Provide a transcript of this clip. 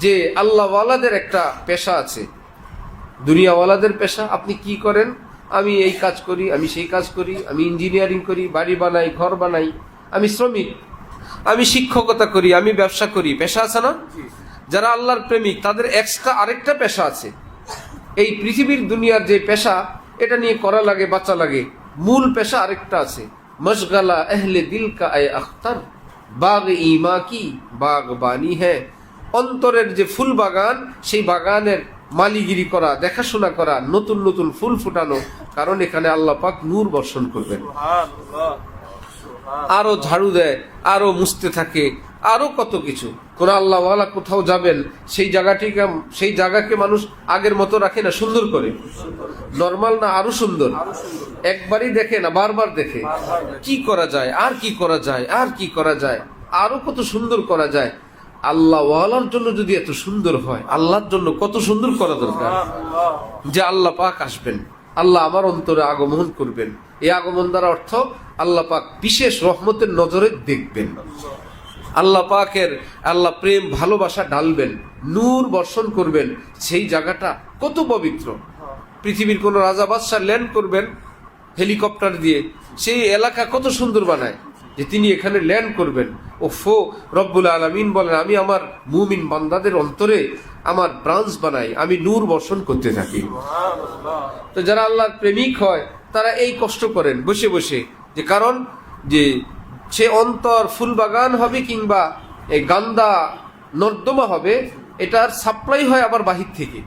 যে আল্লাহওয়ালাদের একটা পেশা আছে, দুনিয়াওয়ালাদের পেশা। আপনি কি করেন? আমি এই কাজ করি, আমি সেই কাজ করি, আমি ইঞ্জিনিয়ারিং করি, বাড়ি বানাই, ঘর বানাই, আমি শ্রমিক, আমি শিক্ষকতা করি, আমি ব্যবসা করি। পেশা আছে না? যারা আল্লাহর প্রেমিক তাদের এক্সট্রা আরেকটা পেশা আছে। এই পৃথিবীর দুনিয়ার যে পেশা, এটা নিয়ে করা লাগে, বাঁচা লাগে। মূল পেশা আরেকটা আছে, মশগালা আহলে দিল কা এ আখতার, বাগ ইমা কি বাগবানি হ্যাঁ। অন্তরের যে ফুল বাগান, সেই বাগানের মালিগিরি করা, দেখাশোনা করা, নতুন নতুন ফুল ফুটানো, কারণ এখানে আল্লাহ পাক নূর বর্ষণ করবেন। আরো ঝাড়ু দেয়, আরো মুছতে থাকে, আরো কত কিছু। কোন আল্লাহওয়ালা কোথাও যাবেন, সেই জায়গাকে মানুষ আগের মতো রাখে না, সুন্দর করে, নরমাল না, আরো সুন্দর। একবারই দেখে না, বারবার দেখে কি করা যায়, আর কি করা যায়, আর কি করা যায়, আরো কত সুন্দর করা যায়। আল্লাহওয়ালার জন্য যদি এত সুন্দর হয়, আল্লাহর জন্য কত সুন্দর করা দরকার। যে আল্লাহ পাক আসবেন, আল্লাহ আমার অন্তরে আগমন করবেন। এই আগমন দ্বারা অর্থ আল্লাহ পাক বিশেষ রহমতের নজরে দেখবেন, আল্লাহ পাকের আল্লাহ প্রেম ভালোবাসা ঢালবেন, নূর বর্ষণ করবেন। সেই জায়গাটা কত পবিত্র। পৃথিবীর কোন রাজা বাদশাহ ল্যান্ড করবেন হেলিকপ্টার দিয়ে, সেই এলাকা কত সুন্দর বানায় যে তিনি এখানে ল্যান্ড করবেন। ওফো, রব্বুল আলামিন বলেন, আমি আমার মুমিন বান্দাদের অন্তরে আমার ব্রাঞ্চ বানাই, আমি নূর বর্ষণ করতে থাকি। তো যারা আল্লাহর প্রেমিক হয় তারা এই কষ্ট করেন বসে বসে, যে কারণ যে সে অন্তর ফুল বাগান হবে কিংবা এই গান্দা নর্দমা হবে, এটার সাপ্লাই হয় আবার বাহির থেকে।